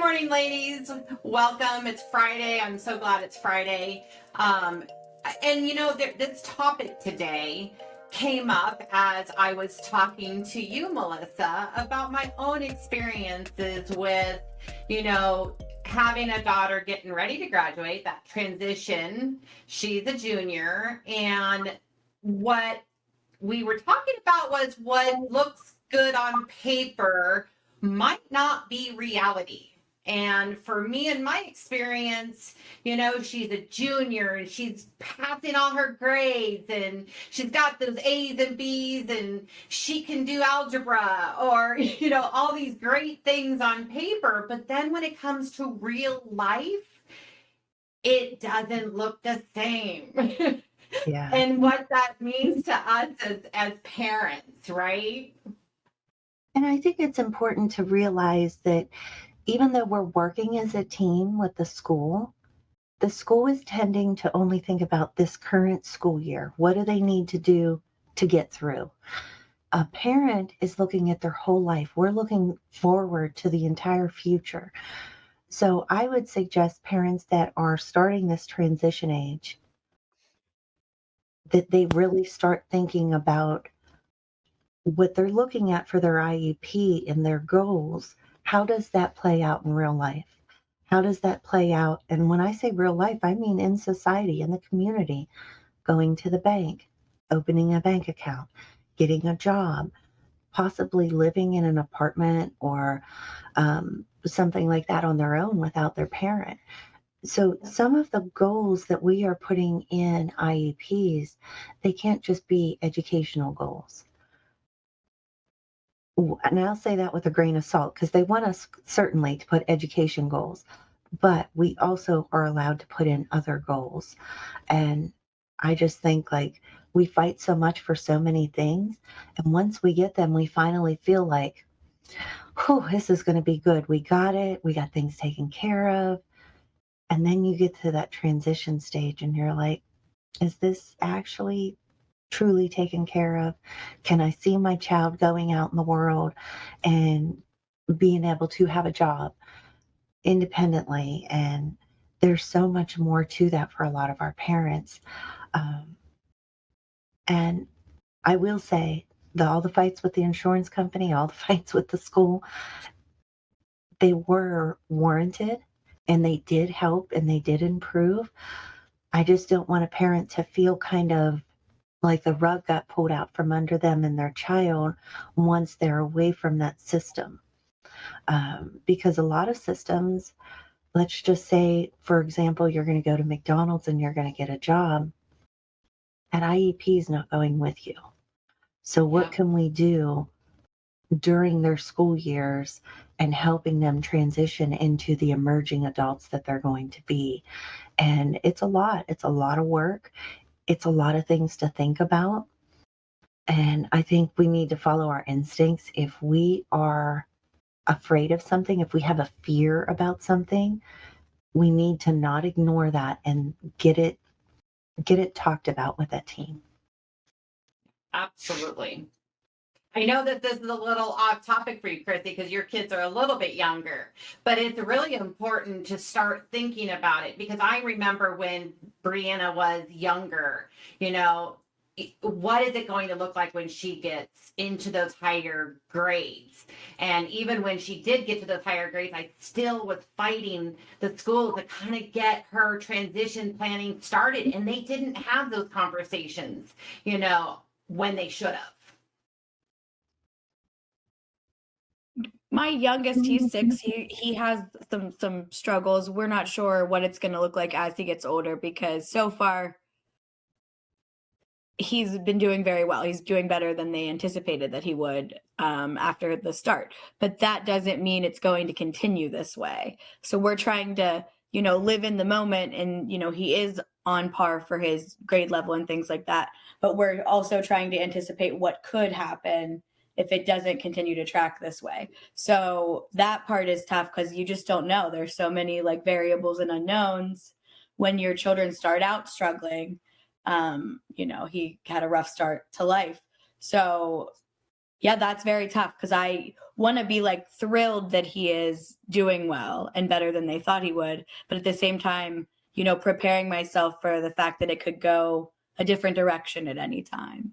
morning, ladies. Welcome. It's Friday. I'm so glad it's Friday. And this topic today came up as I was talking to you, Melissa, about my own experiences with, having a daughter getting ready to graduate, that transition. She's a junior. And what we were talking about was what looks good on paper might not be reality. And for me and my experience, she's a junior and she's passing all her grades and she's got those A's and B's and she can do algebra or, all these great things on paper. But then when it comes to real life, it doesn't look the same. Yeah. And what that means to us as parents, right? And I think it's important to realize that even though we're working as a team with the school is tending to only think about this current school year. What do they need to do to get through? A parent is looking at their whole life. We're looking forward to the entire future. So I would suggest parents that are starting this transition age that they really start thinking about what they're looking at for their IEP and their goals. How does that play out in real life? How does that play out? And when I say real life, I mean in society, in the community, going to the bank, opening a bank account, getting a job, possibly living in an apartment or something like that on their own without their parent. So some of the goals that we are putting in IEPs, they can't just be educational goals. And I'll say that with a grain of salt because they want us certainly to put education goals, but we also are allowed to put in other goals. And I just think we fight so much for so many things. And once we get them, we finally feel like, oh, this is going to be good. We got it. We got things taken care of. And then you get to that transition stage and you're like, is this actually truly taken care of? Can I see my child going out in the world and being able to have a job independently? And there's so much more to that for a lot of our parents. And I will say all the fights with the insurance company, all the fights with the school, they were warranted. And they did help and they did improve. I just don't want a parent to feel kind of like the rug got pulled out from under them and their child once they're away from that system. Because a lot of systems, let's just say, for example, you're going to go to McDonald's and you're going to get a job. That IEP is not going with you. So what can we do during their school years and helping them transition into the emerging adults that they're going to be? And it's a lot of work. It's a lot of things to think about. And I think we need to follow our instincts. If we are afraid of something, if we have a fear about something, we need to not ignore that and get it talked about with that team. Absolutely. I know that this is a little off topic for you, Chrissy, because your kids are a little bit younger, but it's really important to start thinking about it because I remember when Brianna was younger, what is it going to look like when she gets into those higher grades? And even when she did get to those higher grades, I still was fighting the school to kind of get her transition planning started. And they didn't have those conversations, when they should have. My youngest, he's 6. He has some struggles. We're not sure what it's going to look like as he gets older because so far he's been doing very well. He's doing better than they anticipated that he would after the start. But that doesn't mean it's going to continue this way. So we're trying to, live in the moment and, he is on par for his grade level and things like that. But we're also trying to anticipate what could happen if it doesn't continue to track this way. So that part is tough because you just don't know. There's so many variables and unknowns when your children start out struggling. He had a rough start to life. So yeah, that's very tough because want to be like thrilled that he is doing well and better than they thought he would. But at the same time, you know, preparing myself for the fact that it could go a different direction at any time.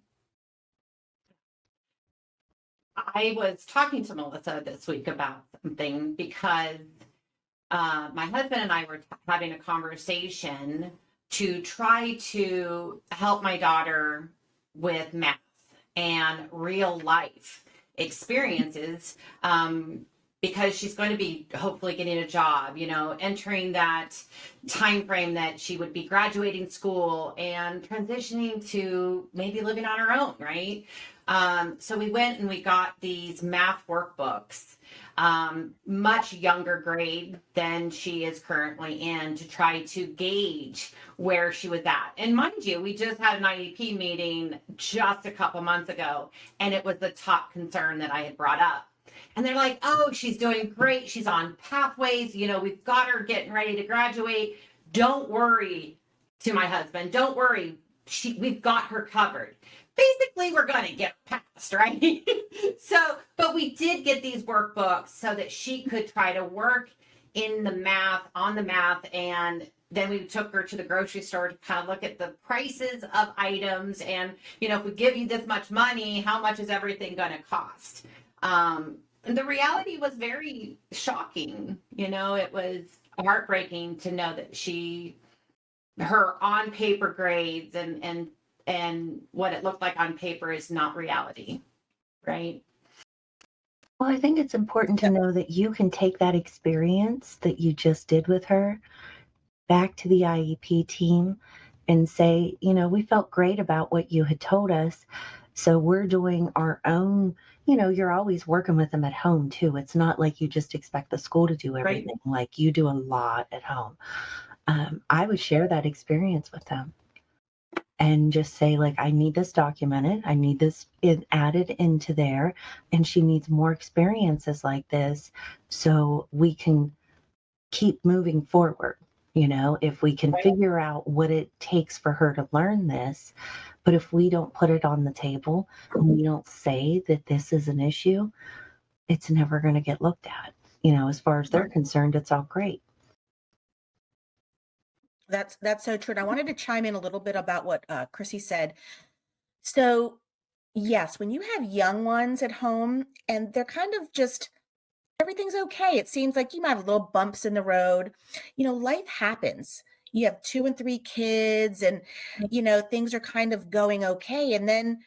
I was talking to Melissa this week about something because my husband and I were having a conversation to try to help my daughter with math and real life experiences, because she's going to be hopefully getting a job, you know, entering that time frame that she would be graduating school and transitioning to maybe living on her own, right? So we went and we got these math workbooks, much younger grade than she is currently in, to try to gauge where she was at. And mind you, we just had an IEP meeting just a couple months ago, and it was the top concern that I had brought up. And they're like, oh, she's doing great. She's on pathways. You know, we've got her getting ready to graduate. Don't worry, to my husband. Don't worry. We've got her covered. Basically, we're going to get past, right? So, but we did get these workbooks so that she could try to work in the math, on the math. And then we took her to the grocery store to kind of look at the prices of items. And, you know, if we give you this much money, how much is everything going to cost? And the reality was very shocking. You know, it was heartbreaking to know that her on paper grades and what it looked like on paper is not reality, right? Well, I think it's important to know that you can take that experience that you just did with her back to the IEP team and say, you know, we felt great about what you had told us. So we're doing our own, you know, you're always working with them at home too. It's not like you just expect the school to do everything. Right. Like you do a lot at home. I would share that experience with them and just say, like, I need this documented. I need this added into there. And she needs more experiences like this so we can keep moving forward. You know, if we can figure out what it takes for her to learn this, but if we don't put it on the table and we don't say that this is an issue, it's never going to get looked at. You know, as far as they're concerned, it's all great. That's so true. And I wanted to chime in a little bit about what Chrissy said. So, yes, when you have young ones at home and they're kind of just everything's okay. It seems like you might have little bumps in the road. You know, life happens. You have 2 and 3 kids and, you know, things are kind of going okay. And then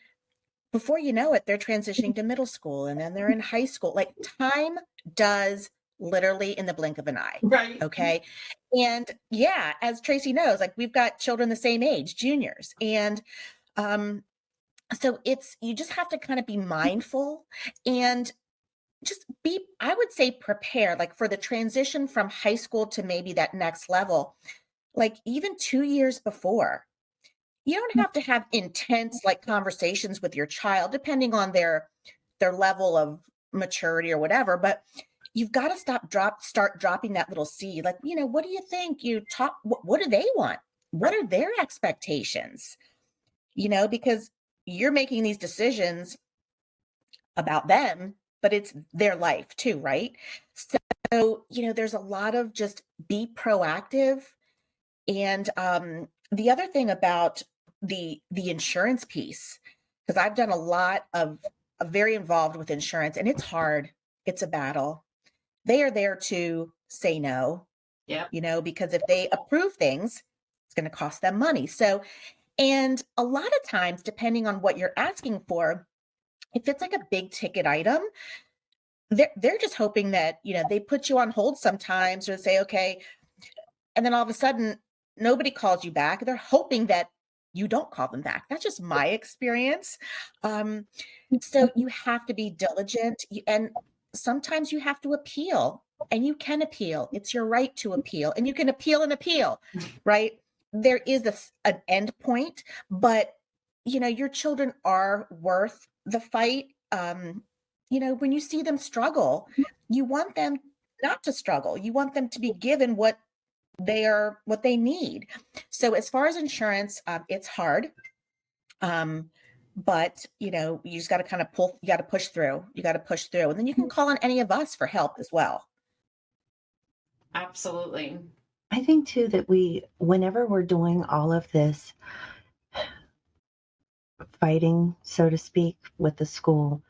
before you know it, they're transitioning to middle school and then they're in high school. Like time does literally in the blink of an eye. Right. Okay. And yeah, as Tracy knows, like we've got children the same age, juniors. And so you just have to kind of be mindful and just I would say prepare, like for the transition from high school to maybe that next level, like even 2 years before. You don't have to have intense like conversations with your child, depending on their level of maturity or whatever, but you've got to start dropping that little seed. Like, you know, what do you think? What do they want? What are their expectations? You know, because you're making these decisions about them, but it's their life too, right? So, you know, there's a lot of just be proactive. And the other thing about the insurance piece, because I've done a lot of very involved with insurance, and it's hard. It's a battle. They are there to say no, you know, because if they approve things, it's going to cost them money. So, and a lot of times, depending on what you're asking for, if it's like a big ticket item, they're just hoping that, you know, they put you on hold sometimes or say, okay, and then all of a sudden nobody calls you back. They're hoping that you don't call them back. That's just my experience. So you have to be diligent, and sometimes you have to appeal, and you can appeal. It's your right to appeal, and you can appeal and appeal, right? There is an end point, but you know, your children are worth the fight. You know, when you see them struggle, you want them not to struggle. You want them to be given what they need. So as far as insurance, it's hard. but you just got to kind of you got to push through. You got to push through, and then you can call on any of us for help as well. Absolutely. I think too that whenever we're doing all of this fighting, so to speak, with the school,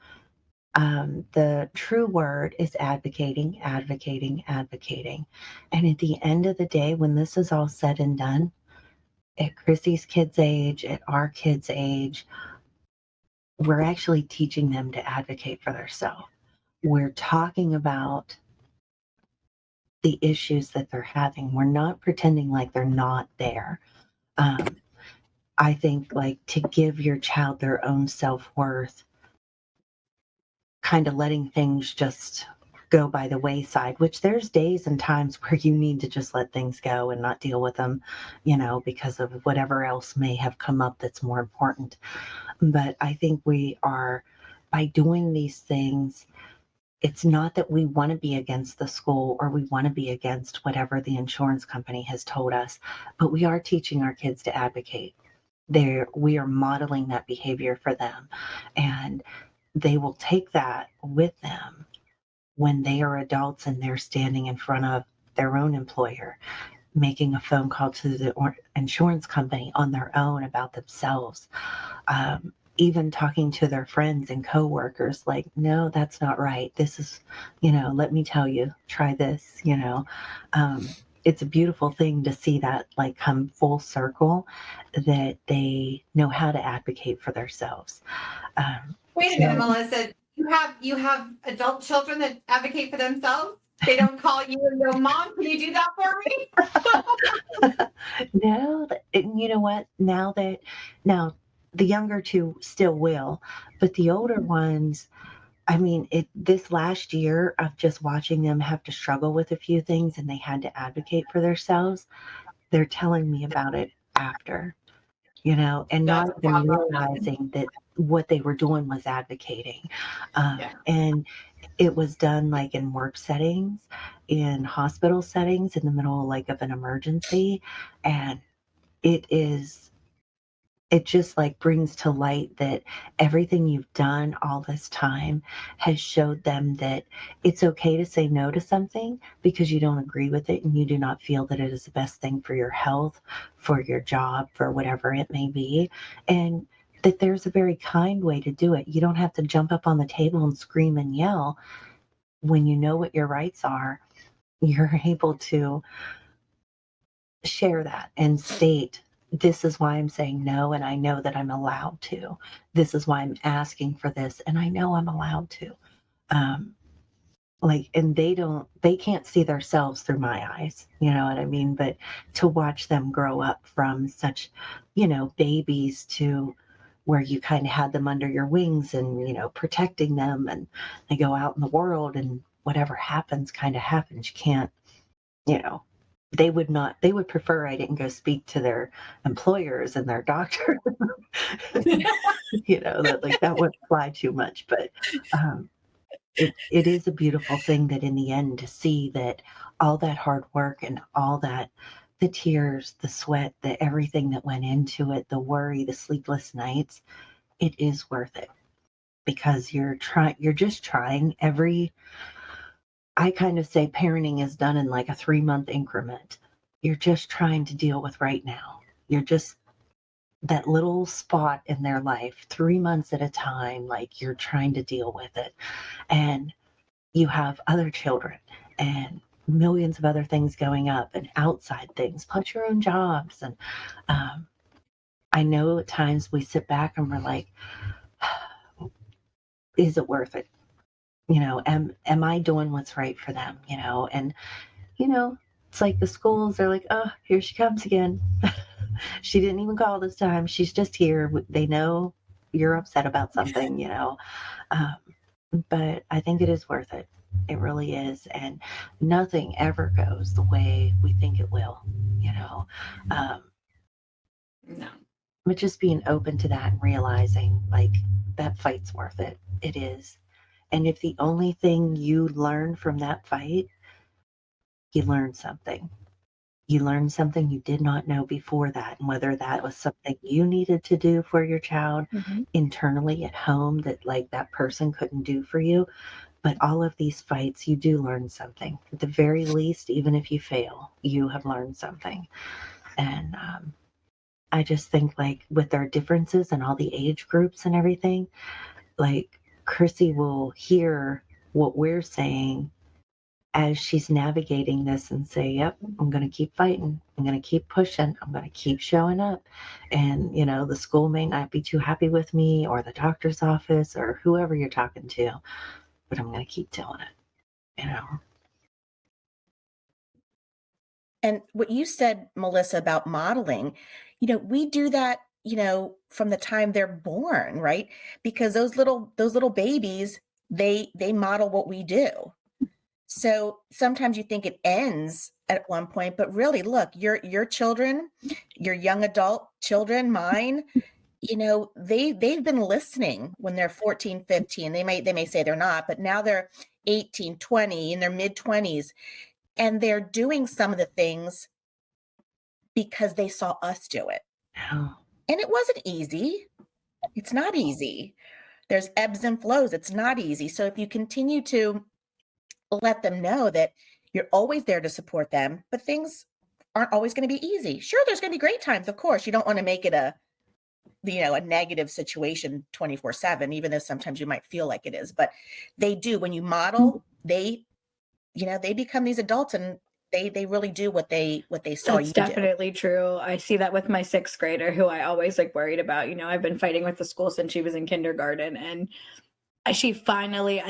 the true word is advocating, advocating, advocating. And at the end of the day, when this is all said and done, at Chrissy's kids' age, at our kids' age, we're actually teaching them to advocate for themselves. We're talking about the issues that they're having. We're not pretending like they're not there. I think like to give your child their own self-worth, kind of letting things just go by the wayside, which there's days and times where you need to just let things go and not deal with them, because of whatever else may have come up that's more important. But I think by doing these things, it's not that we want to be against the school or we want to be against whatever the insurance company has told us, but we are teaching our kids to advocate. We are modeling that behavior for them, and they will take that with them when they are adults and they're standing in front of their own employer, making a phone call to the insurance company on their own about themselves, even talking to their friends and coworkers, like, no, that's not right. This is, let me tell you, try this, it's a beautiful thing to see that like come full circle, that they know how to advocate for themselves. Wait a minute, Melissa. You have adult children that advocate for themselves? They don't call you and go, Mom, can you do that for me? No, you know what? Now the younger two still will, but the older ones, I mean, this last year of just watching them have to struggle with a few things and they had to advocate for themselves, they're telling me about it after, and not That's even awesome. realizing that what they were doing was advocating. Yeah. And it was done like in work settings, in hospital settings, in the middle like of an emergency. And it just like brings to light that everything you've done all this time has showed them that it's okay to say no to something because you don't agree with it and you do not feel that it is the best thing for your health, for your job, for whatever it may be. And that there's a very kind way to do it. You don't have to jump up on the table and scream and yell. When you know what your rights are, you're able to share that and state, this is why I'm saying no, and I know that I'm allowed to. This is why I'm asking for this, and I know I'm allowed to. And they can't see themselves through my eyes, you know what I mean? But to watch them grow up from such, babies to where you kind of had them under your wings and, protecting them, and they go out in the world and whatever happens kind of happens. You can't, you know, they would prefer I didn't go speak to their employers and their doctor, that wouldn't fly too much. But it is a beautiful thing that in the end to see that all that hard work and all that, the tears, the sweat, the everything that went into it, the worry, the sleepless nights, it is worth it, because you're just trying I kind of say parenting is done in like a 3-month increment. You're just trying to deal with right now. You're just that little spot in their life, 3 months at a time, like you're trying to deal with it. And you have other children and millions of other things going up and outside things, plus your own jobs. And I know at times we sit back and we're like, is it worth it? Am I doing what's right for them? And it's like the schools, they're like, oh, here she comes again. She didn't even call this time. She's just here. They know you're upset about something, but I think it is worth it. It really is. And nothing ever goes the way we think it will, No. but just being open to that and realizing like that fight's worth it. It is. And if the only thing you learn from that fight, you learn something. you learned something you did not know before that, and whether that was something you needed to do for your child internally at home that like that person couldn't do for you. But all of these fights, you do learn something. At the very least, even if you fail, you have learned something. And I just think like with our differences and all the age groups and everything, like Chrissy will hear what we're saying as she's navigating this and say, yep, I'm going to keep fighting. I'm going to keep pushing. I'm going to keep showing up. And, you know, the school may not be too happy with me or the doctor's office or whoever you're talking to, but I'm going to keep doing it, you know. And what you said, Melissa, about modeling, you know, we do that, you know, from the time they're born, right? Because those little babies, they model what we do. So sometimes you think it ends at one point, but really, look, your children, your young adult children, mine, you know, they've been listening when they're 14, 15. They may say they're not, but now they're 18, 20, in their mid 20s, and they're doing some of the things because they saw us do it. Oh, And it wasn't easy. It's not easy. There's ebbs and flows. It's not easy. So if you continue to let them know that you're always there to support them, but things aren't always going to be easy. Sure, there's going to be great times, of course. You don't want to make it a negative situation 24/7, even though sometimes you might feel like it is. But they do. When you model, they become these adults, and they really do what they saw That's you do. definitely true. I see that with my 6th grader, who I always like worried about. You know, I've been fighting with the school since she was in kindergarten, and she finally,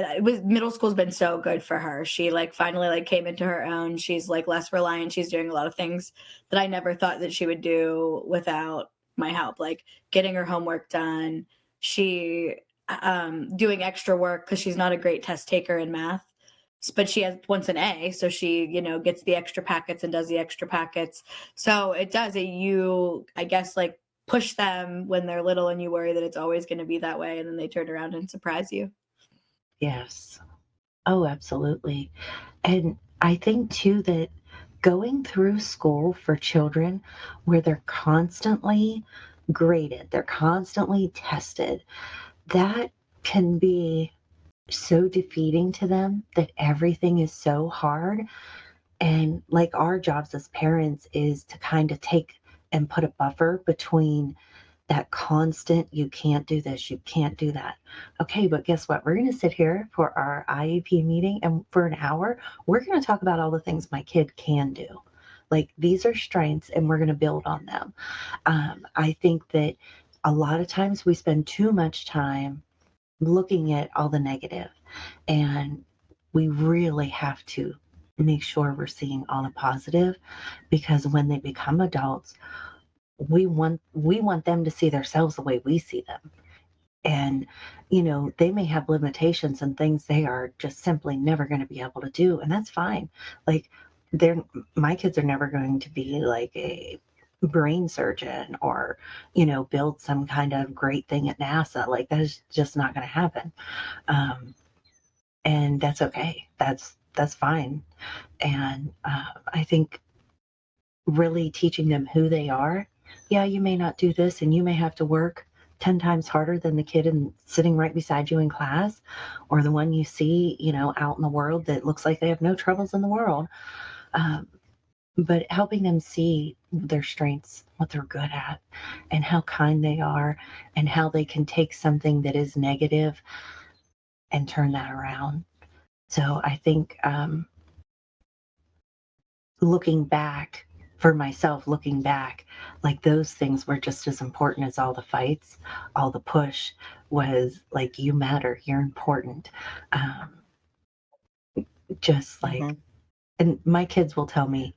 middle school's been so good for her. She like finally like came into her own. She's like less reliant. She's doing a lot of things that I never thought that she would do without my help, like getting her homework done. She doing extra work because she's not a great test taker in math, but she wants an A, so she, you know, gets the extra packets and does the extra packets. So it does it. You, I guess, like push them when they're little, and you worry that it's always going to be that way, and then they turn around and surprise you. yes. Oh, absolutely. And I think too that going through school for children where they're constantly graded, they're constantly tested, that can be so defeating to them that everything is so hard. And like our jobs as parents is to kind of take and put a buffer between that constant, you can't do this, you can't do that. Okay, but guess what? We're going to sit here for our IEP meeting, and for an hour, we're going to talk about all the things my kid can do. Like these are strengths, and we're going to build on them. I think that a lot of times we spend too much time looking at all the negative, and we really have to make sure we're seeing all the positive, because when they become adults, we want them to see themselves the way we see them. And you know, they may have limitations and things they are just simply never going to be able to do, and that's fine. Like they're my kids are never going to be like a brain surgeon or, you know, build some kind of great thing at NASA. Like that is just not going to happen. And that's okay. That's fine. And I think really teaching them who they are. Yeah, you may not do this, and you may have to work 10 times harder than the kid sitting right beside you in class, or the one you see, you know, out in the world that looks like they have no troubles in the world. But helping them see their strengths, what they're good at, and how kind they are, and how they can take something that is negative and turn that around. So I think looking back, for myself, looking back, like those things were just as important as all the fights, all the push was like, you matter, you're important. Just like, and my kids will tell me,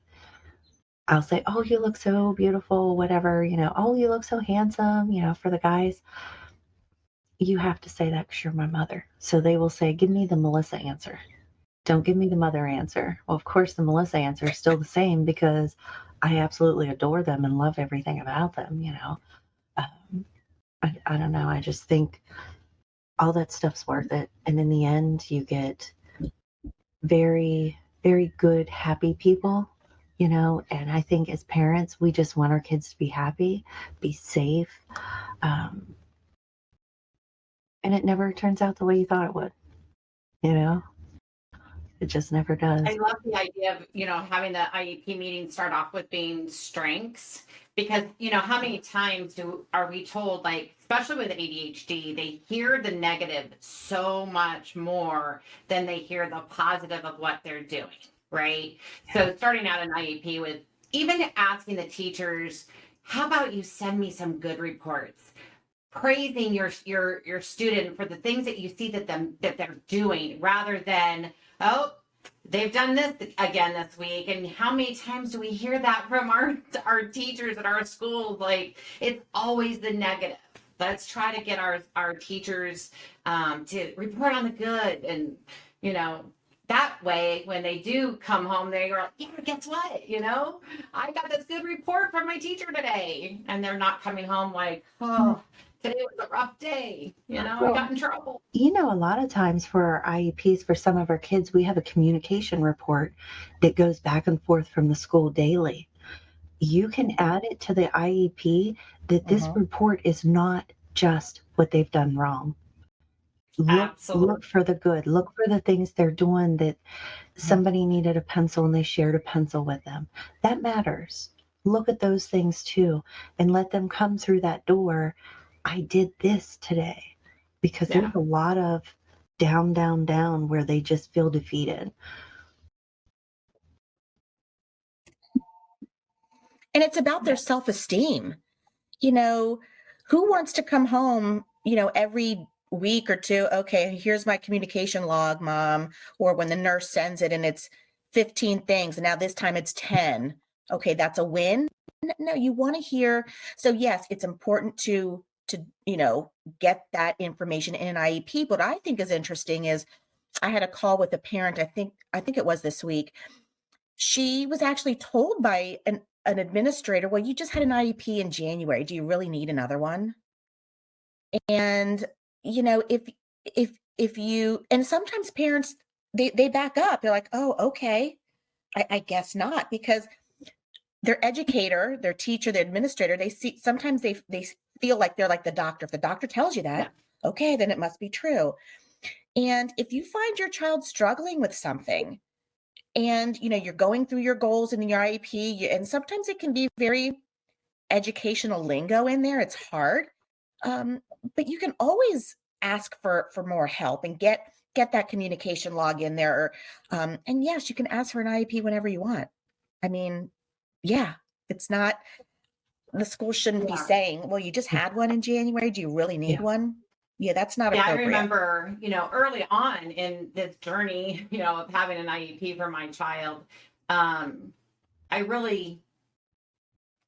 I'll say, oh, you look so beautiful, whatever, you know, oh, you look so handsome, you know, for the guys. You have to say that because you're my mother. So they will say, give me the Melissa answer. Don't give me the mother answer. Well, of course, the Melissa answer is still the same because I absolutely adore them and love everything about them, you know. I don't know. I just think all that stuff's worth it. And in the end, you get very, very good, happy people, And I think as parents, we just want our kids to be happy, be safe. Um, and it never turns out the way you thought it would, you know? It just never does. I love the idea of, having the IEP meeting start off with being strengths, because, how many times are we told, like, especially with ADHD, they hear the negative so much more than they hear the positive of what they're doing, right? So starting out an IEP with even asking the teachers, how about you send me some good reports? Praising your student for the things that you see that they're doing, rather than, oh, they've done this again this week. And how many times do we hear that from our teachers at our schools? Like, it's always the negative. Let's try to get our teachers to report on the good. And that way, when they do come home, they go, yeah, guess what? I got this good report from my teacher today. And they're not coming home like, oh, today was a rough day. I got in trouble. A lot of times for our IEPs, for some of our kids, we have a communication report that goes back and forth from the school daily. You can add it to the IEP that this report is not just what they've done wrong. Look for the good. Look for the things they're doing, that somebody needed a pencil and they shared a pencil with them. That matters. Look at those things too, and let them come through that door. I did this today, because there's a lot of down where they just feel defeated. And it's about their self-esteem. Who wants to come home, every week or two, okay, here's my communication log, Mom, or when the nurse sends it and it's 15 things and now this time it's 10. Okay, that's a win. No, you want to hear. So yes, it's important to get that information in an IEP. What I think is interesting is I had a call with a parent, I think it was this week. She was actually told by an administrator, well, you just had an IEP in January. Do you really need another one? And, if you, and sometimes parents, they back up. They're like, oh, okay, I guess not, because their educator, their teacher, the administrator, sometimes they feel like they're like the doctor. If the doctor tells you that, okay, then it must be true. And if you find your child struggling with something, and you're going through your goals in your IEP, and sometimes it can be very educational lingo in there. It's hard, but you can always ask for more help and get that communication log in there. And yes, you can ask for an IEP whenever you want. I mean, yeah, it's not, the school shouldn't be saying, well, you just had one in January. Do you really need one? Yeah, that's not appropriate. I remember, early on in this journey, of having an IEP for my child, I really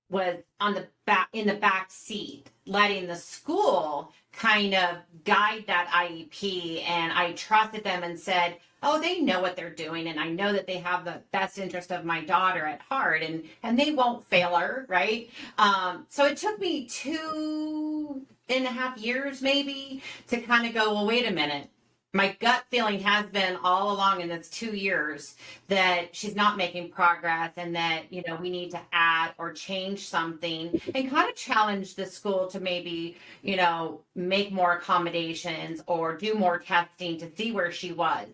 was in the back seat, letting the school kind of guide that IEP. And I trusted them and said, oh, they know what they're doing. And I know that they have the best interest of my daughter at heart, and they won't fail her. Right. So it took me 2.5 years maybe to kind of go, well, wait a minute. My gut feeling has been all along in this 2 years that she's not making progress, and that, we need to add or change something, and kind of challenge the school to maybe, make more accommodations or do more testing to see where she was.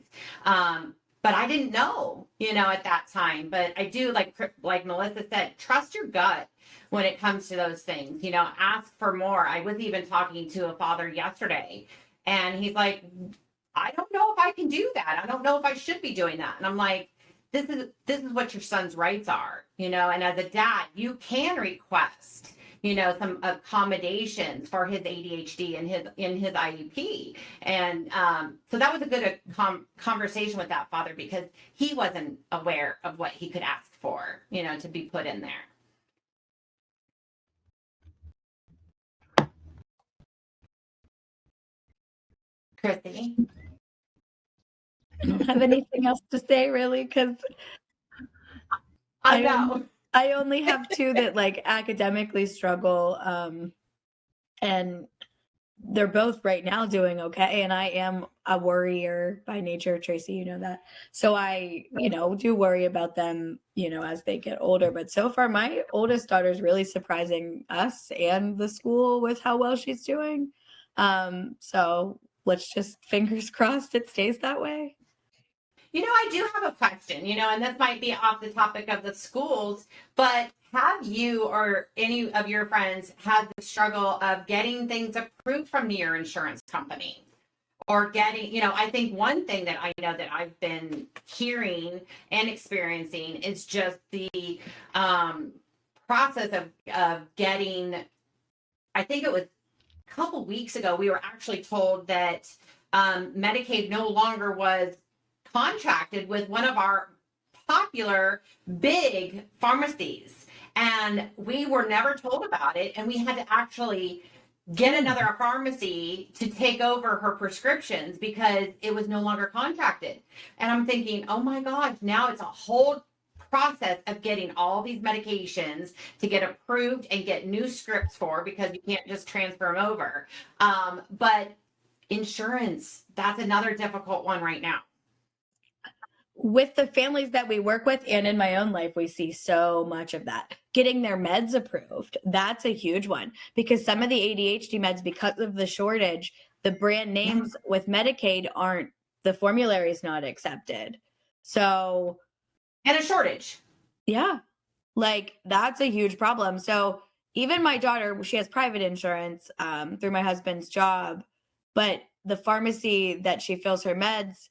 But I didn't know, at that time. But I do, like Melissa said, trust your gut when it comes to those things. Ask for more. I was even talking to a father yesterday, and he's like, I don't know if I can do that. I don't know if I should be doing that. And I'm like, this is what your son's rights are, and as a dad, you can request, some accommodations for his ADHD in his IEP. And so that was a good conversation with that father, because he wasn't aware of what he could ask for, to be put in there. Chrissy? I don't have anything else to say, really, because I know. I only have two that academically struggle, and they're both right now doing okay. And I am a worrier by nature, Tracy, you know that. So I, do worry about them, as they get older. But so far, my oldest daughter is really surprising us and the school with how well she's doing. So let's just fingers crossed it stays that way. I do have a question, and this might be off the topic of the schools, but have you or any of your friends had the struggle of getting things approved from your insurance company? Or getting, I think one thing that I know that I've been hearing and experiencing is just the process of getting, I think it was a couple weeks ago, we were actually told that Medicaid no longer was contracted with one of our popular big pharmacies, and we were never told about it, and we had to actually get another pharmacy to take over her prescriptions because it was no longer contracted. And I'm thinking, oh my gosh, now it's a whole process of getting all these medications to get approved and get new scripts for, because you can't just transfer them over. But insurance, that's another difficult one right now. With the families that we work with and in my own life, we see so much of that. Getting their meds approved, that's a huge one, because some of the ADHD meds, because of the shortage, the brand names with Medicaid the formulary is not accepted. So, and a shortage. Yeah, like that's a huge problem. So even my daughter, she has private insurance through my husband's job, but the pharmacy that she fills her meds,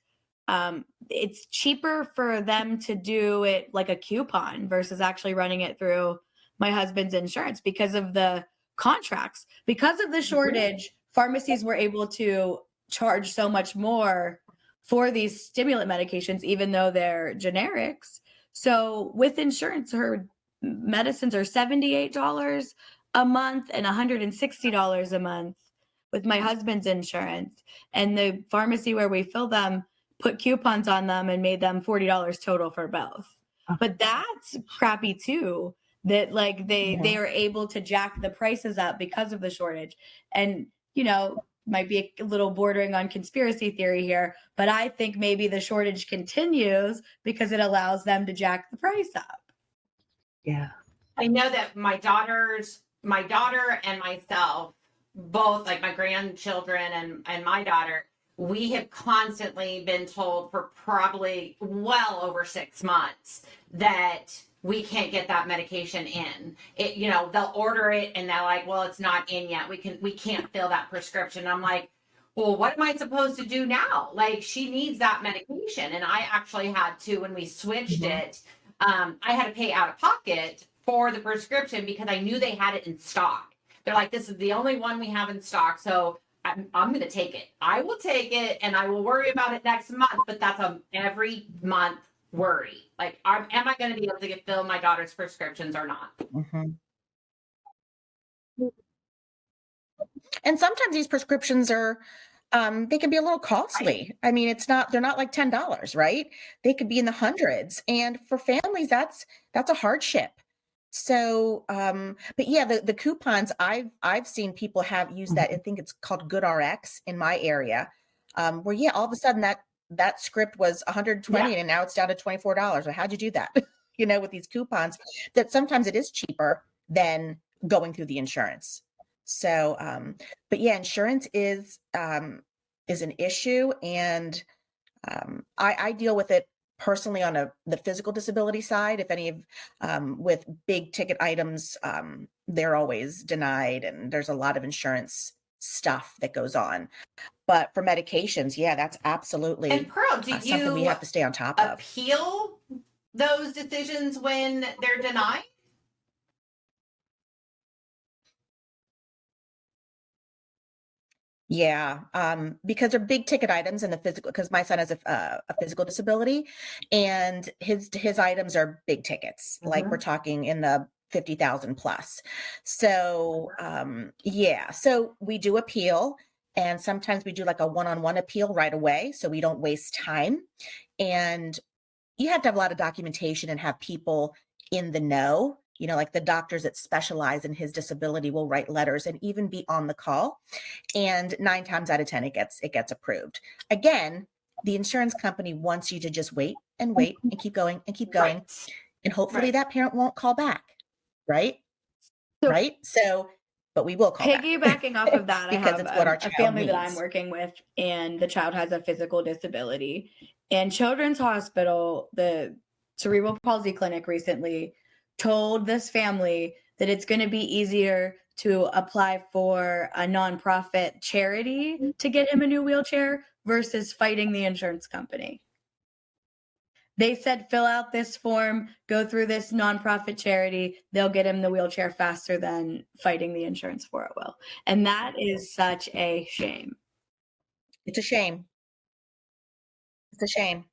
it's cheaper for them to do it like a coupon versus actually running it through my husband's insurance because of the contracts. Because of the shortage, pharmacies were able to charge so much more for these stimulant medications, even though they're generics. So with insurance, her medicines are $78 a month and $160 a month with my husband's insurance. And the pharmacy where we fill them put coupons on them and made them $40 total for both. But that's crappy too, that like they are able to jack the prices up because of the shortage. And, might be a little bordering on conspiracy theory here, but I think maybe the shortage continues because it allows them to jack the price up. Yeah. I know that my daughter and myself, both, like my grandchildren and my daughter, we have constantly been told for probably well over 6 months that we can't get that medication in. They'll order it and they're like, well, it's not in yet. We can't fill that prescription. I'm like, well, what am I supposed to do now? Like, she needs that medication. And I actually had to, when we switched it, I had to pay out of pocket for the prescription because I knew they had it in stock. They're like, this is the only one we have in stock. So I'm going to take it. I will take it and I will worry about it next month. But that's a every month worry. Like, am I going to be able to fill my daughter's prescriptions or not? Mm-hmm. And sometimes these prescriptions are, they can be a little costly. I mean, they're not like $10, right? They could be in the hundreds. And for families, that's a hardship. So, but yeah, the coupons I've seen people use that. I think it's called Good RX in my area, where all of a sudden that script was $120 and now it's down to $24. Well, how'd you do that? With these coupons, that sometimes it is cheaper than going through the insurance. So, but yeah, insurance is an issue, and I deal with it personally on the physical disability side. If any of with big ticket items, they're always denied, and there's a lot of insurance stuff that goes on. But for medications, that's absolutely and Pearl, do something you we have to stay on top of. Appeal those decisions when they're denied? Yeah, because they're big ticket items in the physical, because my son has a physical disability, and his items are big tickets. Like we're talking in the 50,000 plus. So, so we do appeal, and sometimes we do like a one-on-one appeal right away, so we don't waste time. And you have to have a lot of documentation and have people in the know like the doctors that specialize in his disability will write letters and even be on the call. And 9 times out of 10, it gets approved. Again, the insurance company wants you to just wait and keep going and keep going. Right. And hopefully Right. that parent won't call back. Right. So- Right. So, but we will call back. Piggybacking off of that, because I have it's what our a child family that I'm needs. working with, and the child has a physical disability. And Children's Hospital, the cerebral palsy clinic, recently told this family that it's going to be easier to apply for a nonprofit charity to get him a new wheelchair versus fighting the insurance company. They said, fill out this form, go through this nonprofit charity. They'll get him the wheelchair faster than fighting the insurance for it will. And that is such a shame. It's a shame. It's a shame.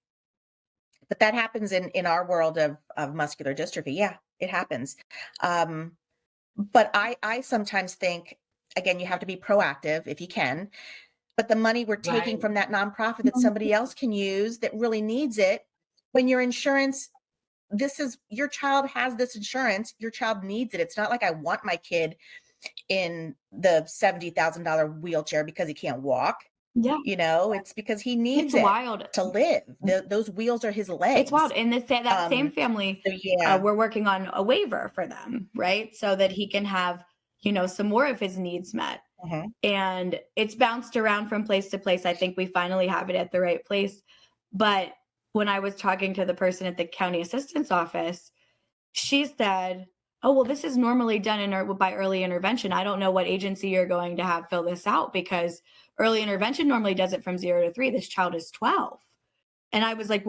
But that happens in our world of muscular dystrophy. Yeah, it happens. But I sometimes think, again, you have to be proactive if you can. But the money we're taking Right. from that nonprofit that somebody else can use that really needs it, when your insurance, your child has this insurance, your child needs it. It's not like I want my kid in the $70,000 wheelchair because he can't walk. Yeah. It's because he needs It's it wild. to live. Those wheels are his legs. It's wild. And that same family, So yeah. we're working on a waiver for them, right? So that he can have, some more of his needs met. Mhm. And it's bounced around from place to place. I think we finally have it at the right place. But when I was talking to the person at the county assistance office, she said, oh, well, this is normally done by early intervention. I don't know what agency you're going to have fill this out, because early intervention normally does it from 0 to 3. This child is 12. And I was like,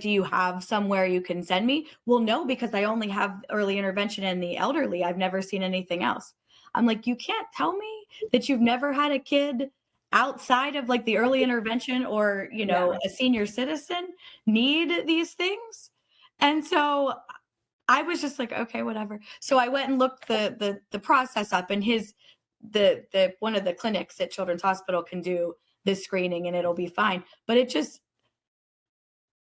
do you have somewhere you can send me? Well, no, because I only have early intervention in the elderly. I've never seen anything else. I'm like, you can't tell me that you've never had a kid outside of like the early intervention or, a senior citizen need these things. And so I was just like, okay, whatever. So I went and looked the process up, and the one of the clinics at Children's Hospital can do this screening and it'll be fine. But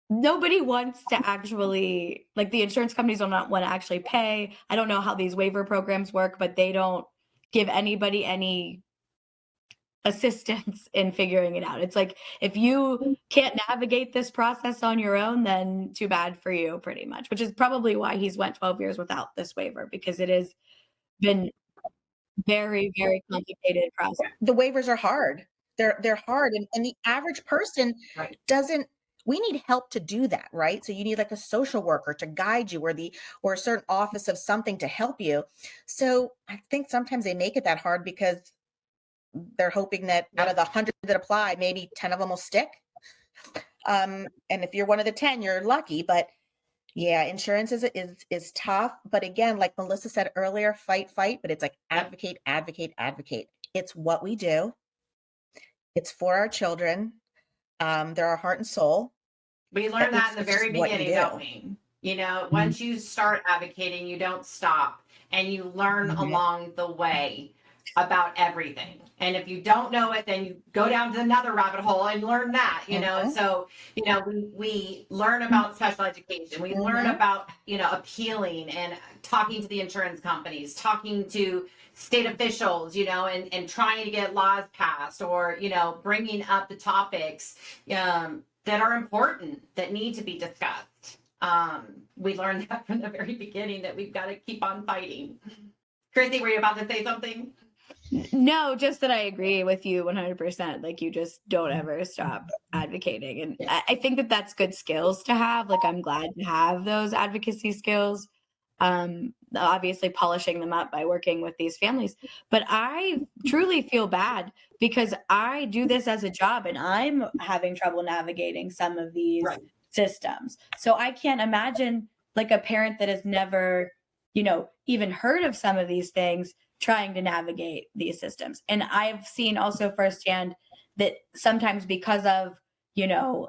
nobody wants to actually, like, the insurance companies don't want to actually pay. I don't know how these waiver programs work, but they don't give anybody any assistance in figuring it out. It's like, if you can't navigate this process on your own, then too bad for you, pretty much, which is probably why he's went 12 years without this waiver, because it has been very, very complicated process. The waivers are hard. They're hard. And the average person Right. we need help to do that, right? So you need like a social worker to guide you, or a certain office of something to help you. So I think sometimes they make it that hard because they're hoping that out of the 100 that apply, maybe 10 of them will stick. And if you're one of the 10, you're lucky. But yeah, insurance is tough. But again, like Melissa said earlier, fight, but it's like advocate. It's what we do. It's for our children. They're our heart and soul. We learned that in the It's just very what you beginning, do. don't we? Once you start advocating, you don't stop, and you learn Mhm. along the way about everything. And if you don't know it, then you go down to another rabbit hole and learn that, Mhm. So, we learn about special education. We learn Mhm. about, appealing and talking to the insurance companies, talking to state officials, and trying to get laws passed, or, bringing up the topics that are important, that need to be discussed. We learned that from the very beginning, that we've got to keep on fighting. Chrissy, were you about to say something? No, just that I agree with you 100%. Like, you just don't ever stop advocating. And Yeah. I think that that's good skills to have. Like, I'm glad to have those advocacy skills. Obviously polishing them up by working with these families. But I truly feel bad because I do this as a job and I'm having trouble navigating some of these Right. systems. So I can't imagine like a parent that has never, even heard of some of these things trying to navigate these systems. And I've seen also firsthand that sometimes because of,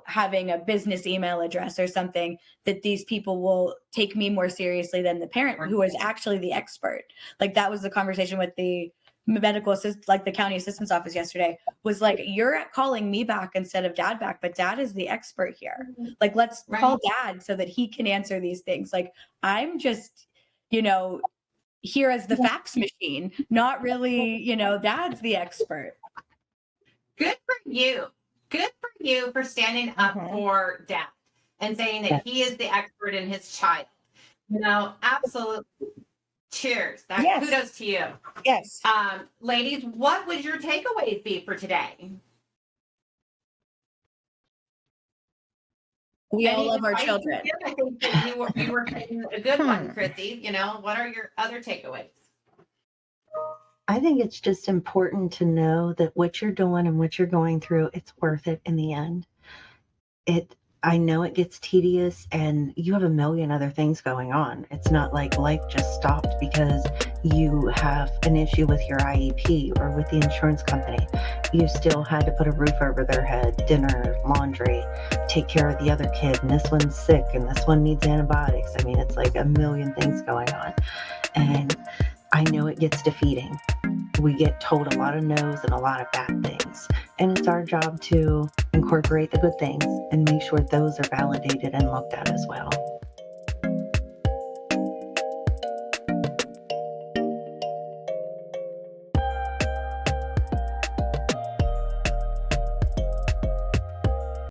having a business email address or something, that these people will take me more seriously than the parent who is actually the expert. Like, that was the conversation with the medical assist, like the county assistance office yesterday, was like, you're calling me back instead of dad back, but dad is the expert here. Like, let's call dad so that he can answer these things. Like, I'm just here as the fax machine, not really, dad's the expert. Good for you. Good for you for standing up for dad and saying that he is the expert in his child. Absolutely. Cheers. Kudos to you. Yes. Ladies, what would your takeaways be for today? We all love our children. I think that you were getting a good one, Chrissy. What are your other takeaways? I think it's just important to know that what you're doing and what you're going through, it's worth it in the end. I know it gets tedious and you have a million other things going on. It's not like life just stopped because you have an issue with your IEP or with the insurance company. You still had to put a roof over their head, dinner, laundry, take care of the other kid, and this one's sick and this one needs antibiotics. I mean, it's like a million things going on. And I know it gets defeating. We get told a lot of no's and a lot of bad things. And it's our job to incorporate the good things and make sure those are validated and looked at as well.